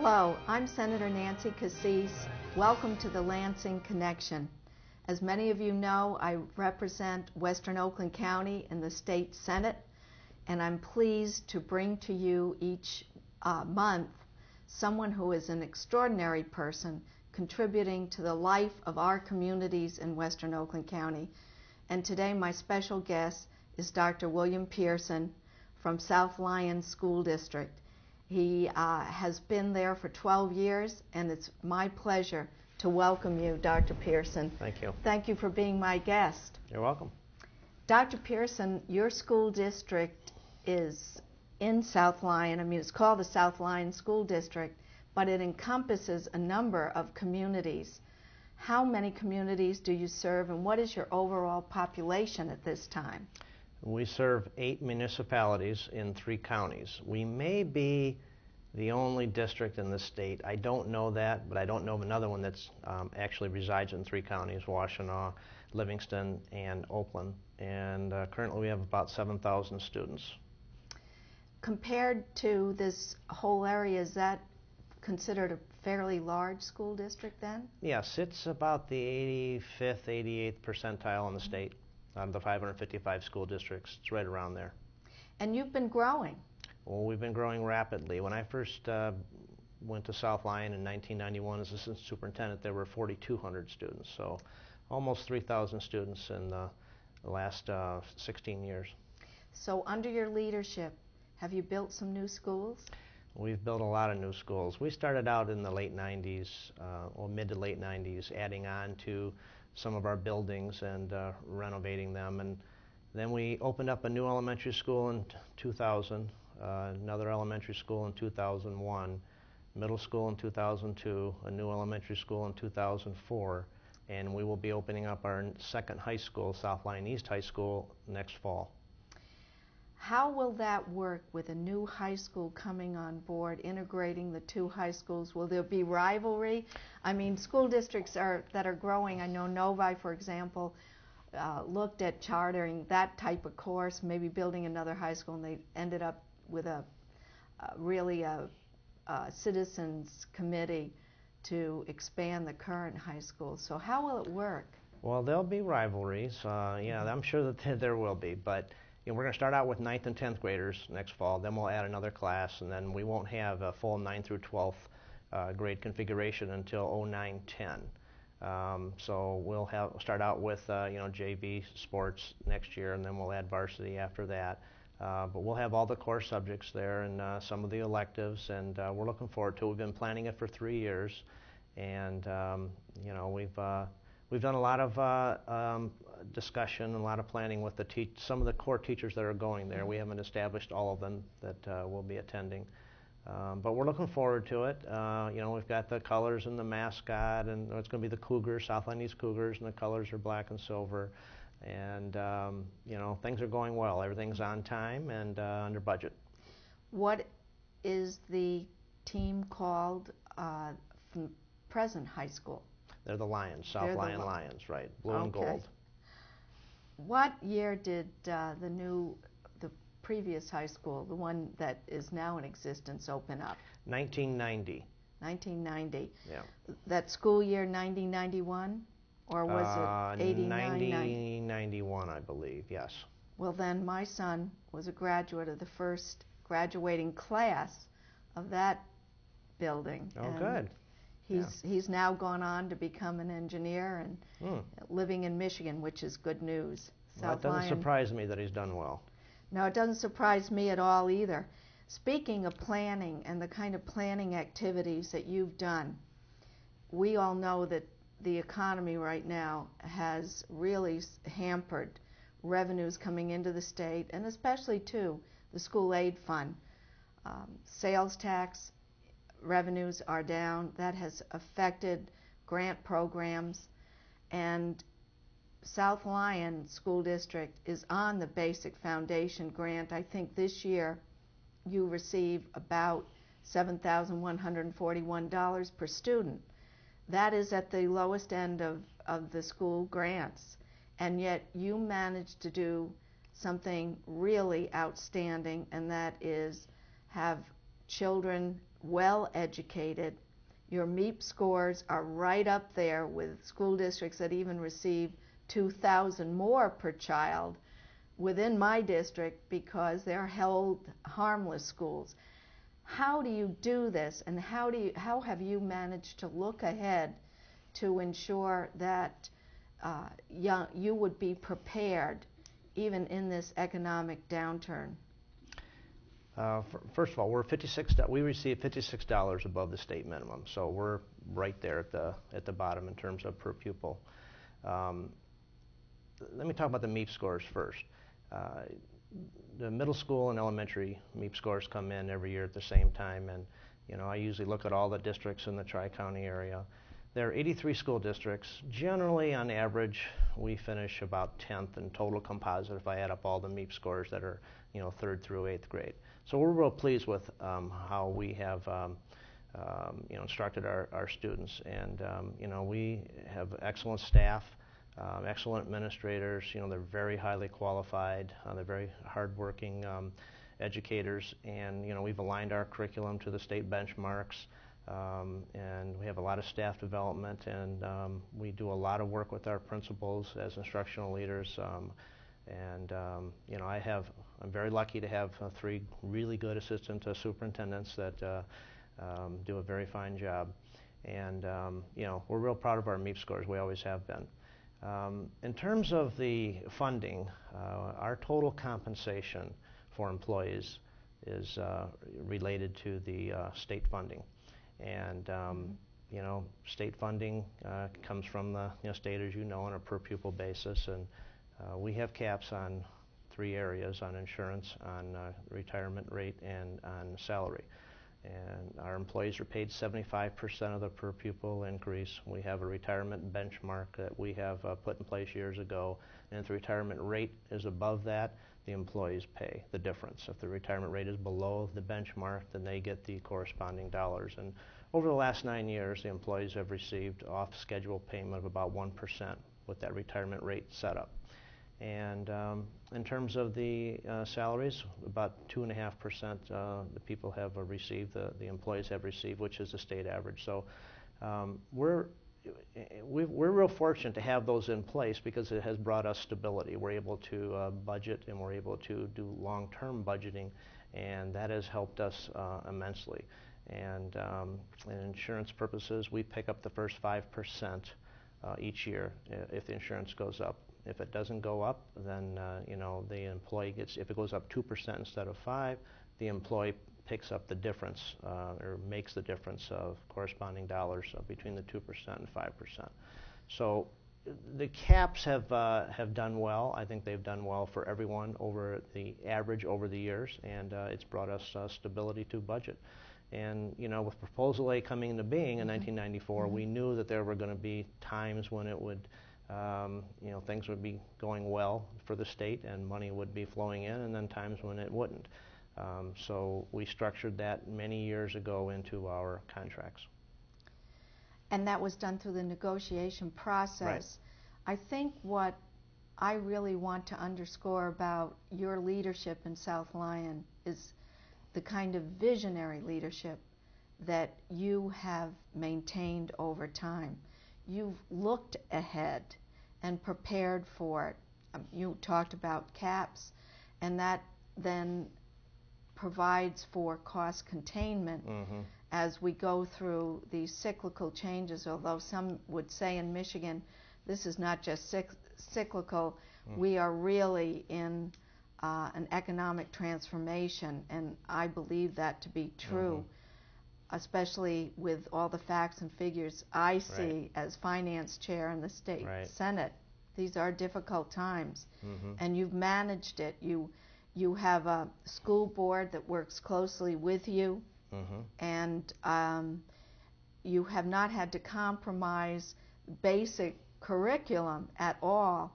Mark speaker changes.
Speaker 1: Hello, I'm Senator Nancy Cassis. Welcome to the Lansing Connection. As many of you know, I represent Western Oakland County in the State Senate, and I'm pleased to bring to you each month someone who is an extraordinary person contributing to the life of our communities in Western Oakland County. And today my special guest is Dr. William Pearson from South Lyon School District. He has been there for 12 years, and it's my pleasure to welcome you, Dr. Pearson.
Speaker 2: Thank you.
Speaker 1: Thank you for being my guest.
Speaker 2: You're welcome.
Speaker 1: Dr. Pearson, your school district is in South Lyon. I mean, it's called the South Lyon School District, but it encompasses a number of communities. How many communities do you serve, and what is your overall population at this time?
Speaker 2: We serve 8 municipalities in 3 counties. We may be the only district in the state. I don't know that, but I don't know of another one that's actually resides in 3 counties, Washtenaw, Livingston, and Oakland. And currently we have about 7,000 students.
Speaker 1: Compared to this whole area, is that considered a fairly large school district then?
Speaker 2: Yes, it's about the 85th, 88th percentile in the state. Out of the 555 school districts, it's right around there.
Speaker 1: And you've been growing.
Speaker 2: Well, we've been growing rapidly. When I first went to South Lyon in 1991 as assistant superintendent, there were 4,200 students, so almost 3,000 students in the last 16 years.
Speaker 1: So under your leadership, have you built some new schools?
Speaker 2: We've built a lot of new schools. We started out in the late 90s, or mid to late 90s, adding on to some of our buildings and renovating them. And then we opened up a new elementary school in 2000, another elementary school in 2001, middle school in 2002, a new elementary school in 2004, and we will be opening up our second high school, South Lyon East High School, next fall.
Speaker 1: How will that work with a new high school coming on board, integrating the 2 high schools? Will there be rivalry? I mean, school districts that are growing, I know Novi, for example, looked at chartering that type of course, maybe building another high school, and they ended up with a citizens committee to expand the current high school. So how will it work?
Speaker 2: Well, there'll be rivalries. Yeah, I'm sure that there will be, but we're going to start out with 9th and 10th graders next fall, then we'll add another class, and then we won't have a full 9th through 12th grade configuration until 09-10. So we'll start out with JV sports next year, and then we'll add varsity after that. But we'll have all the core subjects there and some of the electives, and we're looking forward to it. We've been planning it for 3 years, and we've done a lot of discussion and a lot of planning with some of the core teachers that are going there. We haven't established all of them that will be attending. But we're looking forward to it. We've got the colors and the mascot, and it's going to be the Cougars, South Lyon East Cougars, and the colors are black and silver. And, things are going well. Everything's on time and under budget.
Speaker 1: What is the team called from present high school?
Speaker 2: They're the Lions, South Lyon Lions, right, blue and gold.
Speaker 1: What year did the previous high school, the one that is now in existence, open up?
Speaker 2: 1990.
Speaker 1: 1990.
Speaker 2: Yeah.
Speaker 1: That school year 90-91? Or was it 89?
Speaker 2: 90-91, I believe, yes.
Speaker 1: Well, then my son was a graduate of the first graduating class of that building.
Speaker 2: Oh, good.
Speaker 1: He's now gone on to become an engineer and living in Michigan, which is good news.
Speaker 2: Well, that doesn't surprise me that he's done well.
Speaker 1: No, it doesn't surprise me at all either. Speaking of planning and the kind of planning activities that you've done, we all know that the economy right now has really hampered revenues coming into the state, and especially, too, the school aid fund. Sales tax revenues are down. That has affected grant programs, and South Lyon School District is on the Basic Foundation grant. I think this year you receive about $7,141 per student. That is at the lowest end of the school grants, and yet you managed to do something really outstanding, and that is have children well educated. Your MEP scores are right up there with school districts that even receive 2,000 more per child within my district because they're held harmless schools. How do you do this, and how have you managed to look ahead to ensure that you would be prepared even in this economic downturn?
Speaker 2: First of all, we receive $56 above the state minimum, so we're right there at the bottom in terms of per pupil. Let me talk about the MEP scores first. The middle school and elementary MEP scores come in every year at the same time, and I usually look at all the districts in the Tri-County area. There are 83 school districts. Generally, on average, we finish about 10th in total composite if I add up all the MEP scores that are 3rd through 8th grade. So we're real pleased with how we have instructed our students, and we have excellent staff. Excellent administrators. They're very highly qualified. They're very hardworking educators, and we've aligned our curriculum to the state benchmarks, and we have a lot of staff development, and we do a lot of work with our principals as instructional leaders. I'm very lucky to have 3 really good assistant superintendents that do a very fine job, and we're real proud of our MEP scores. We always have been. In terms of the funding, our total compensation for employees is related to the state funding, and state funding comes from the state, as you know, on a per pupil basis, and we have caps on 3 areas: on insurance, on retirement rate, and on salary. And our employees are paid 75% of the per pupil increase. We have a retirement benchmark that we have put in place years ago, and if the retirement rate is above that, the employees pay the difference. If the retirement rate is below the benchmark, then they get the corresponding dollars. And over the last 9 years, the employees have received off-schedule payment of about 1% with that retirement rate set up. And in terms of the salaries, about 2.5% the people have received, the employees have received, which is the state average. So we're real fortunate to have those in place because it has brought us stability. We're able to budget, and we're able to do long-term budgeting, and that has helped us immensely. And in insurance purposes, we pick up the first 5% each year if the insurance goes up. If it doesn't go up, then the employee gets. If it goes up 2% instead of 5%, the employee picks up the difference or makes the difference of corresponding dollars between the 2% and 5%. So the caps have done well. I think they've done well for everyone over the average over the years, and it's brought us stability to budget. And with Proposal A coming into being in 1994, we knew that there were going to be times when it would. Things would be going well for the state and money would be flowing in, and then times when it wouldn't. So we structured that many years ago into our contracts.
Speaker 1: And that was done through the negotiation process.
Speaker 2: Right.
Speaker 1: I think what I really want to underscore about your leadership in South Lyon is the kind of visionary leadership that you have maintained over time. You've looked ahead and prepared for it. You talked about caps, and that then provides for cost containment as we go through these cyclical changes, although some would say in Michigan, this is not just cyclical, we are really in an economic transformation, and I believe that to be true. Especially with all the facts and figures I see as finance chair in the state Senate. These are difficult times, and you've managed it. You have a school board that works closely with you, and you have not had to compromise basic curriculum at all